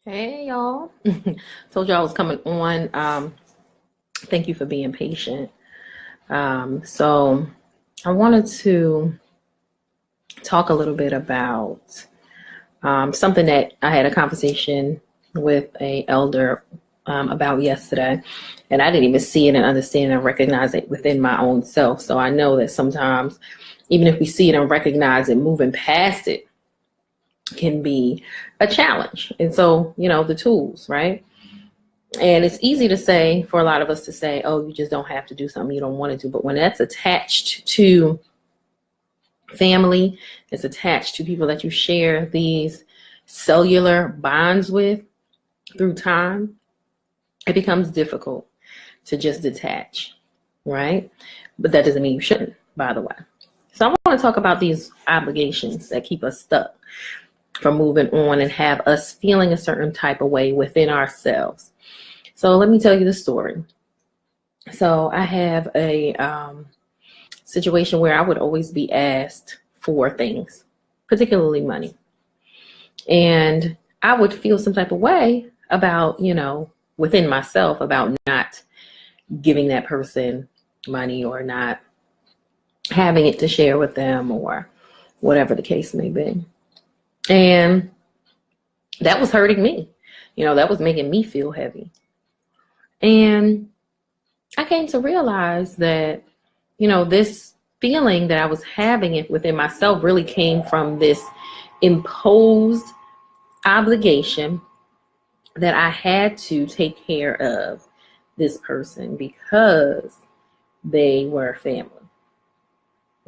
Hey y'all. Told you I was coming on. Thank you for being patient. So I wanted to talk a little bit about something that I had a conversation with a elder about yesterday, and I didn't even see it and understand and recognize it within my own self. So I know that sometimes, even if we see it and recognize it, moving past it can be a challenge. And so, the tools, right? And it's easy to say, for a lot of us to say, oh, you just don't have to do something you don't want to do. But when that's attached to family, it's attached to people that you share these cellular bonds with through time, it becomes difficult to just detach, right? But that doesn't mean you shouldn't, by the way. So I want to talk about these obligations that keep us stuck from moving on and have us feeling a certain type of way within ourselves. So let me tell you the story. So I have a situation where I would always be asked for things, particularly money. And I would feel some type of way about, within myself about not giving that person money or not having it to share with them or whatever the case may be. And that was hurting me. That was making me feel heavy. And I came to realize that, this feeling that I was having it within myself really came from this imposed obligation that I had to take care of this person because they were family.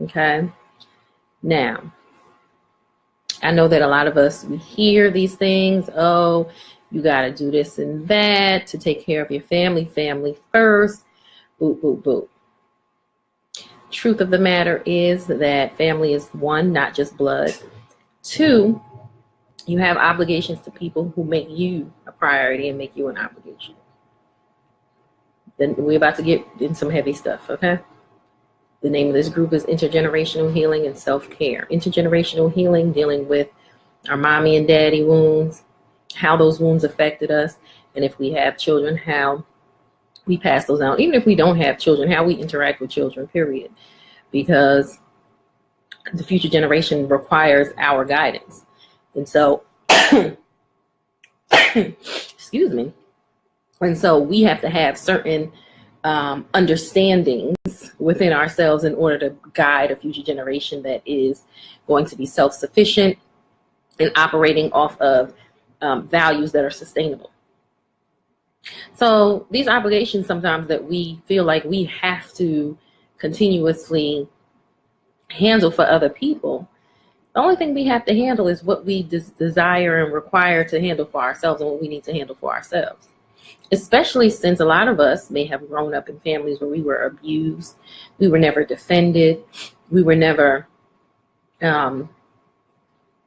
Okay. Now, I know that a lot of us, we hear these things. Oh, you got to do this and that to take care of your family first. Boop, boop, boop. Truth of the matter is that family is one, not just blood. Two, you have obligations to people who make you a priority and make you an obligation. Then we're about to get in some heavy stuff, okay? The name of this group is Intergenerational Healing and Self-Care. Intergenerational healing, dealing with our mommy and daddy wounds, how those wounds affected us, and if we have children, how we pass those down. Even if we don't have children, how we interact with children, period. Because the future generation requires our guidance. And so, excuse me. And so we have to have certain understandings within ourselves in order to guide a future generation that is going to be self-sufficient and operating off of values that are sustainable. So these obligations sometimes that we feel like we have to continuously handle for other people, the only thing we have to handle is what we desire and require to handle for ourselves and what we need to handle for ourselves. Especially since a lot of us may have grown up in families where we were abused, we were never defended, we were never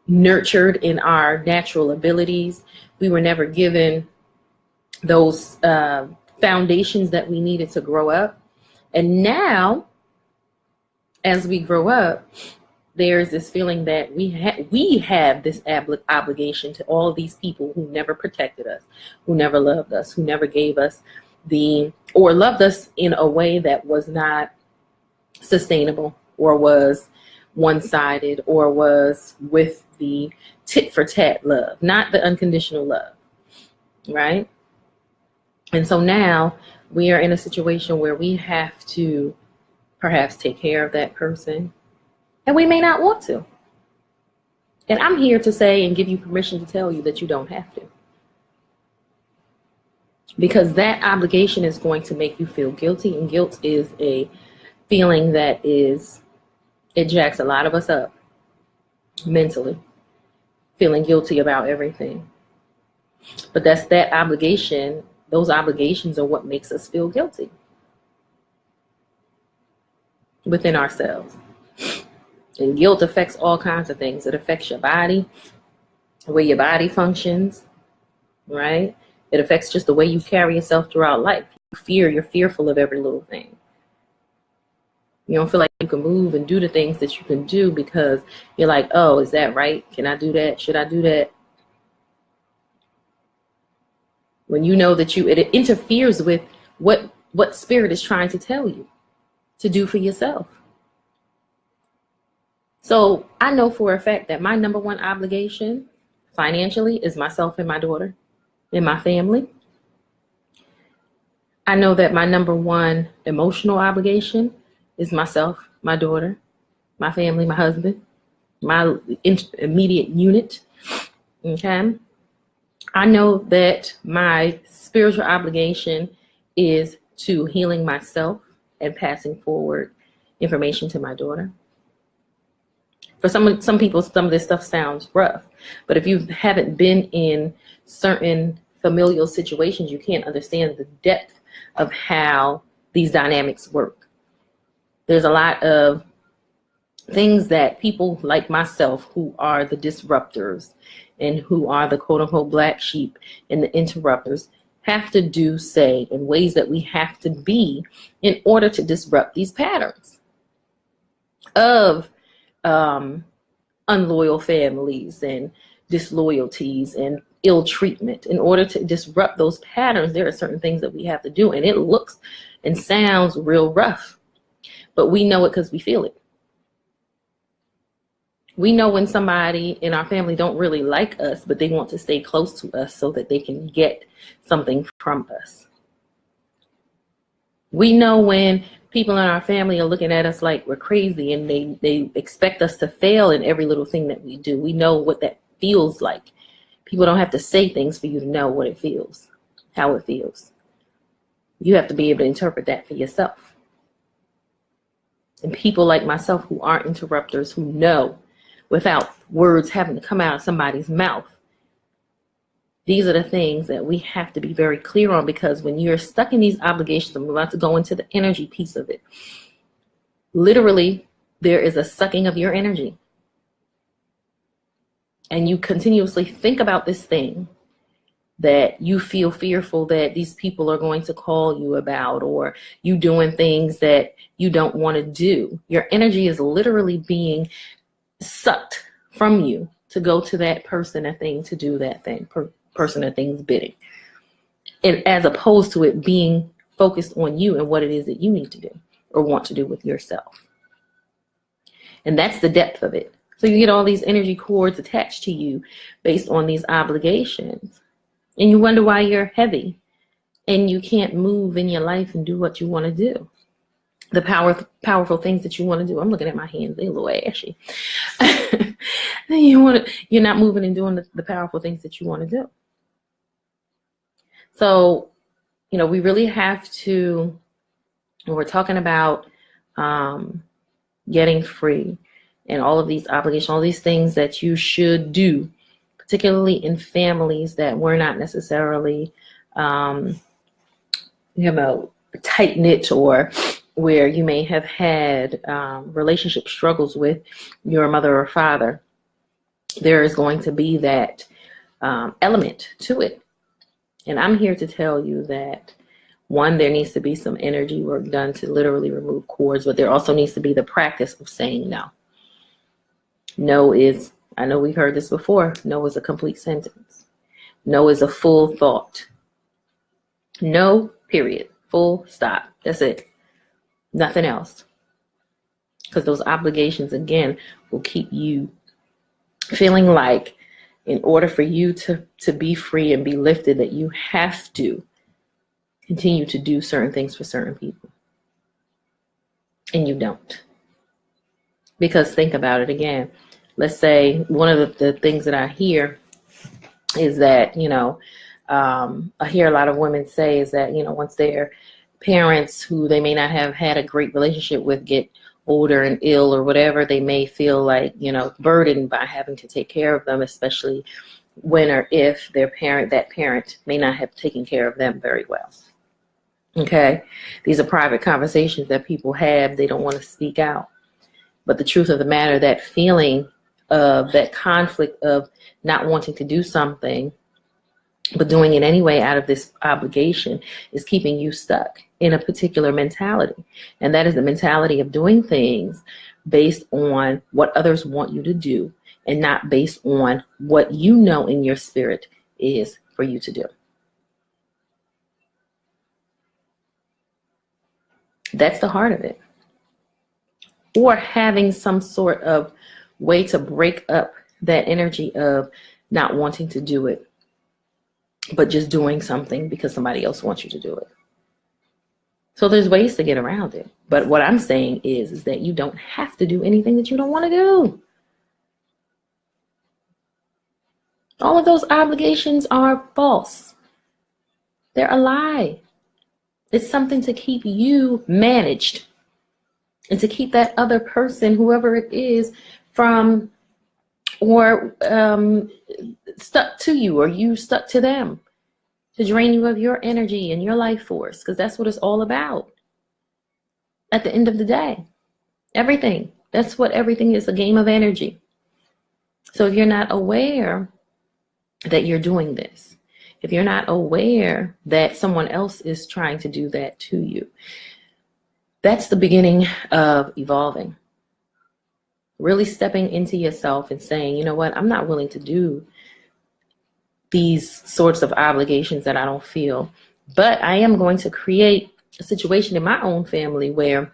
nurtured in our natural abilities, we were never given those foundations that we needed to grow up. And now, as we grow up, there's this feeling that we have this obligation to all these people who never protected us, who never loved us, who never gave us or loved us in a way that was not sustainable or was one-sided or was with the tit for tat love, not the unconditional love, right? And so now we are in a situation where we have to perhaps take care of that person, and we may not want to. And I'm here to say and give you permission to tell you that you don't have to. Because that obligation is going to make you feel guilty, and guilt is a feeling that it jacks a lot of us up mentally, feeling guilty about everything. But that's that obligation. Those obligations are what makes us feel guilty within ourselves. And guilt affects all kinds of things. It affects your body, the way your body functions, right? It affects just the way you carry yourself throughout life. You're fearful of every little thing. You don't feel like you can move and do the things that you can do because you're like, oh, is that right? Can I do that? Should I do that? When you know that it interferes with what spirit is trying to tell you to do for yourself. So I know for a fact that my number one obligation financially is myself and my daughter and my family. I know that my number one emotional obligation is myself, my daughter, my family, my husband, my immediate unit. Okay. I know that my spiritual obligation is to healing myself and passing forward information to my daughter. For some people, some of this stuff sounds rough, but if you haven't been in certain familial situations, you can't understand the depth of how these dynamics work. There's a lot of things that people like myself, who are the disruptors and who are the quote unquote black sheep and the interrupters, have to do, say, in ways that we have to be in order to disrupt these patterns of unloyal families and disloyalties and ill treatment. In order to disrupt those patterns, there are certain things that we have to do, and it looks and sounds real rough, but we know it because we feel it. We know when somebody in our family don't really like us, but they want to stay close to us so that they can get something from us. We know when people in our family are looking at us like we're crazy and they expect us to fail in every little thing that we do. We know what that feels like. People don't have to say things for you to know what it feels, how it feels. You have to be able to interpret that for yourself. And people like myself who aren't interrupters, who know without words having to come out of somebody's mouth, these are the things that we have to be very clear on, because when you're stuck in these obligations, I'm about to go into the energy piece of it. Literally, there is a sucking of your energy. And you continuously think about this thing that you feel fearful that these people are going to call you about, or you doing things that you don't want to do. Your energy is literally being sucked from you to go to that person or thing to do that thing, person or thing's bidding. And as opposed to it being focused on you and what it is that you need to do or want to do with yourself. And that's the depth of it. So you get all these energy cords attached to you based on these obligations. And you wonder why you're heavy and you can't move in your life and do what you want to do. The powerful things that you want to do. I'm looking at my hands, they're a little ashy. You're not moving and doing the powerful things that you want to do. So, we really have to, when we're talking about getting free and all of these obligations, all these things that you should do, particularly in families that we're not necessarily, tight-knit, or where you may have had relationship struggles with your mother or father, there is going to be that element to it. And I'm here to tell you that, one, there needs to be some energy work done to literally remove cords, but there also needs to be the practice of saying no. No is, I know we've heard this before, no is a complete sentence. No is a full thought. No, period. Full stop. That's it. Nothing else. Because those obligations, again, will keep you feeling like, in order for you to be free and be lifted, that you have to continue to do certain things for certain people. And you don't. Because think about it again. Let's say one of the things that I hear is that, I hear a lot of women say is that, once their parents, who they may not have had a great relationship with, get older and ill or whatever, they may feel like, burdened by having to take care of them, especially when or if that parent may not have taken care of them very well. Okay. These are private conversations that people have. They don't want to speak out. But the truth of the matter, that feeling of that conflict of not wanting to do something, but doing it anyway out of this obligation, is keeping you stuck in a particular mentality. And that is the mentality of doing things based on what others want you to do, and not based on what you know in your spirit is for you to do. That's the heart of it. Or having some sort of way to break up that energy of not wanting to do it, but just doing something because somebody else wants you to do it. So there's ways to get around it. But what I'm saying is that you don't have to do anything that you don't want to do. All of those obligations are false. They're a lie. It's something to keep you managed and to keep that other person, whoever it is, from or stuck to you, or you stuck to them, to drain you of your energy and your life force, because that's what it's all about. At the end of the day, everything. That's what everything is, a game of energy. So if you're not aware that you're doing this, if you're not aware that someone else is trying to do that to you, that's the beginning of evolving. Really stepping into yourself and saying, you know what, I'm not willing to do these sorts of obligations that I don't feel, but I am going to create a situation in my own family where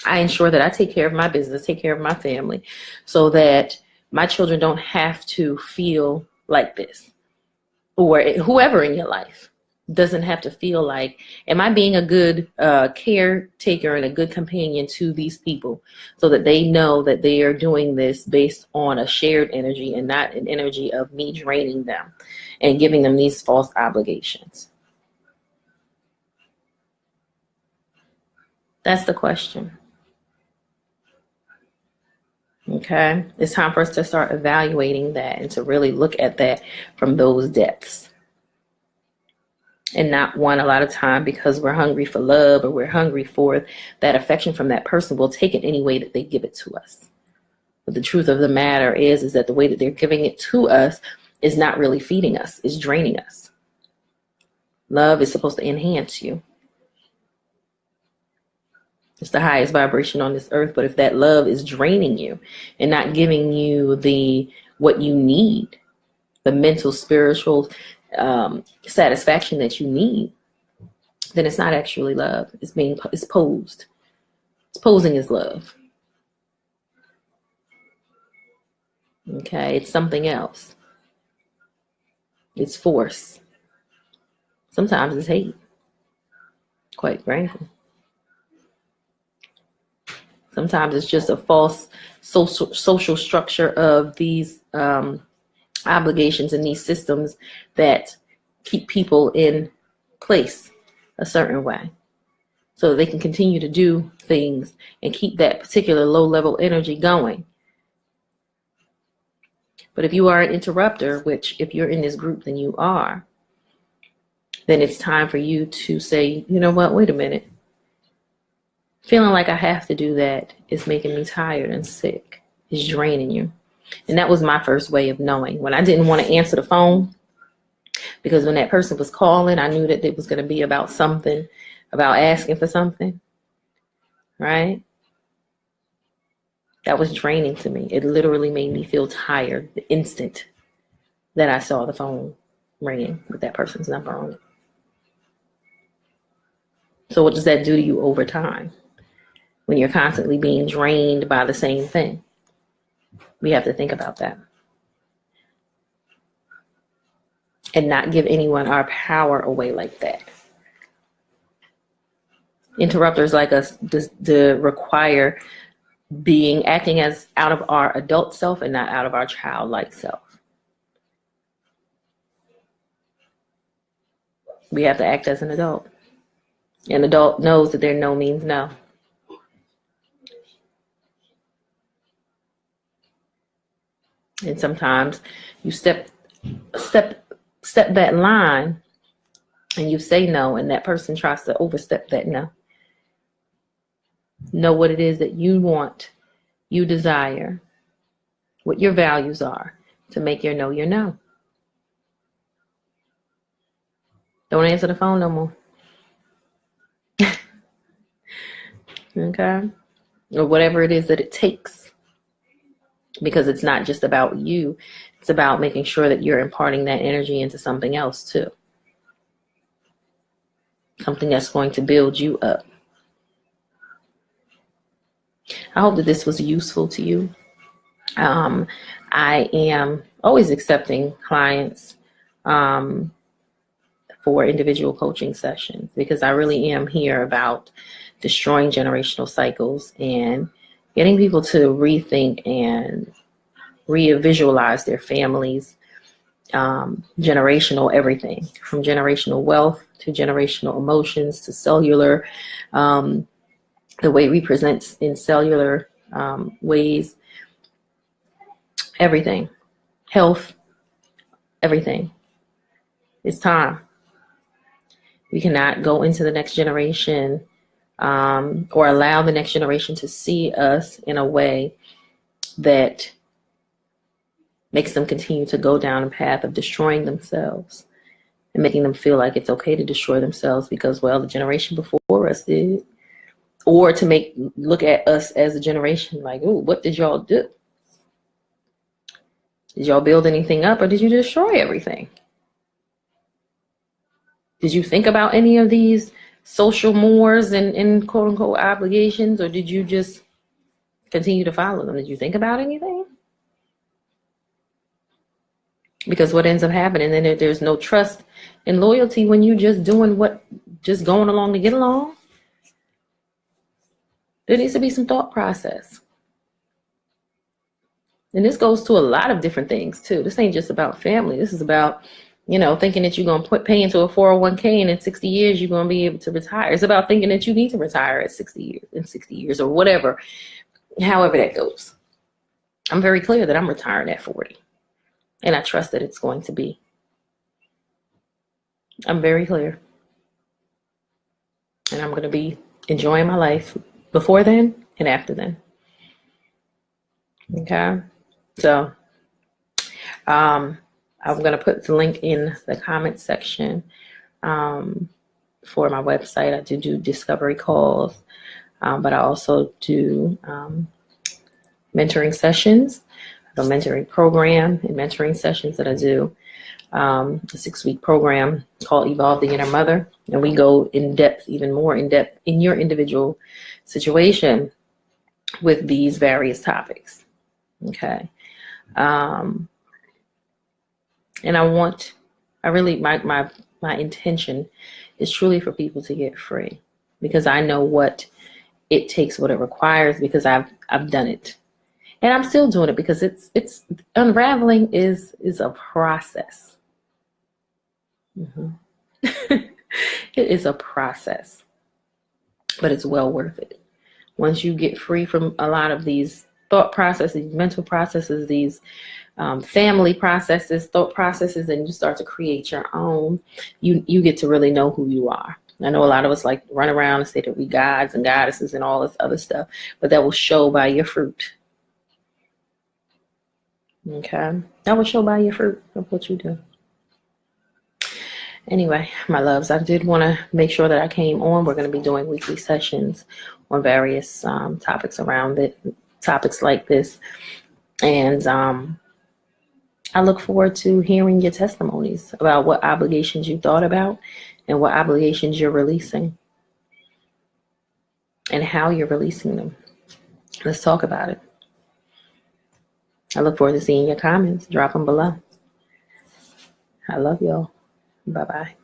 I ensure that I take care of my business, take care of my family, so that my children don't have to feel like this, or whoever in your life doesn't have to feel like, am I being a good caretaker and a good companion to these people, so that they know that they are doing this based on a shared energy and not an energy of me draining them and giving them these false obligations. That's the question. Okay, it's time for us to start evaluating that and to really look at that from those depths. And not one, a lot of time, because we're hungry for love or we're hungry for that affection from that person, we'll take it any way that they give it to us. But the truth of the matter is that the way that they're giving it to us is not really feeding us, it's draining us. Love is supposed to enhance you. It's the highest vibration on this earth, but if that love is draining you and not giving you what you need, the mental, spiritual satisfaction that you need, then it's not actually love. It's posed. It's posing as love. Okay, it's something else. It's force. Sometimes it's hate, quite frankly. Sometimes it's just a false social structure of these obligations and these systems that keep people in place a certain way, so they can continue to do things and keep that particular low-level energy going. But if you are an interrupter, which if you're in this group, then you are, then it's time for you to say, you know what, wait a minute. Feeling like I have to do that is making me tired and sick. It's draining you. And that was my first way of knowing. When I didn't want to answer the phone, because when that person was calling, I knew that it was going to be about something, about asking for something, right? That was draining to me. It literally made me feel tired the instant that I saw the phone ringing with that person's number on it. So what does that do to you over time when you're constantly being drained by the same thing? We have to think about that. And not give anyone our power away like that. Interrupters like us require acting as out of our adult self and not out of our childlike self. We have to act as an adult. An adult knows that their no means no. And sometimes you step that line and you say no, and that person tries to overstep that no. Know what it is that you want, you desire, what your values are to make your no your no. Don't answer the phone no more. Okay? Or whatever it is that it takes. Because it's not just about you. It's about making sure that you're imparting that energy into something else too. Something that's going to build you up. I hope that this was useful to you. I am always accepting clients for individual coaching sessions because I really am here about destroying generational cycles and getting people to rethink and re-visualize their families, generational everything from generational wealth to generational emotions to cellular, the way we present in cellular ways, everything, health, everything. It's time. We cannot go into the next generation or allow the next generation to see us in a way that makes them continue to go down a path of destroying themselves and making them feel like it's okay to destroy themselves because, well, the generation before us did. Or to look at us as a generation like, ooh, what did y'all do? Did y'all build anything up or did you destroy everything? Did you think about any of these social mores and quote unquote obligations, or did you just continue to follow them? Did you think about anything? Because what ends up happening, then there's no trust and loyalty when you just going along to get along. There needs to be some thought process. And this goes to a lot of different things too. This ain't just about family. This is about, thinking that you're going to pay into a 401k and in 60 years you're going to be able to retire. It's about thinking that you need to retire at 60 years or whatever, however that goes. I'm very clear that I'm retiring at 40. And I trust that it's going to be. I'm very clear. And I'm going to be enjoying my life before then and after then. Okay. So I'm going to put the link in the comment section for my website. I do discovery calls, but I also do mentoring sessions. A mentoring program and mentoring sessions that I do, a 6-week program called Evolve the Inner Mother. And we go even more in depth in your individual situation with these various topics. Okay. And my intention is truly for people to get free because I know what it takes, what it requires, because I've done it. And I'm still doing it because it's unraveling is a process. Mm-hmm. It is a process, but it's well worth it. Once you get free from a lot of these thought processes, mental processes, these family processes, thought processes, and you start to create your own, you get to really know who you are. I know a lot of us like run around and say that we gods and goddesses and all this other stuff, but that will show by your fruit. Okay, that will show by your fruit of what you do. Anyway, my loves, I did want to make sure that I came on. We're going to be doing weekly sessions on various topics around it, topics like this. And I look forward to hearing your testimonies about what obligations you thought about and what obligations you're releasing and how you're releasing them. Let's talk about it. I look forward to seeing your comments. Drop them below. I love y'all. Bye-bye.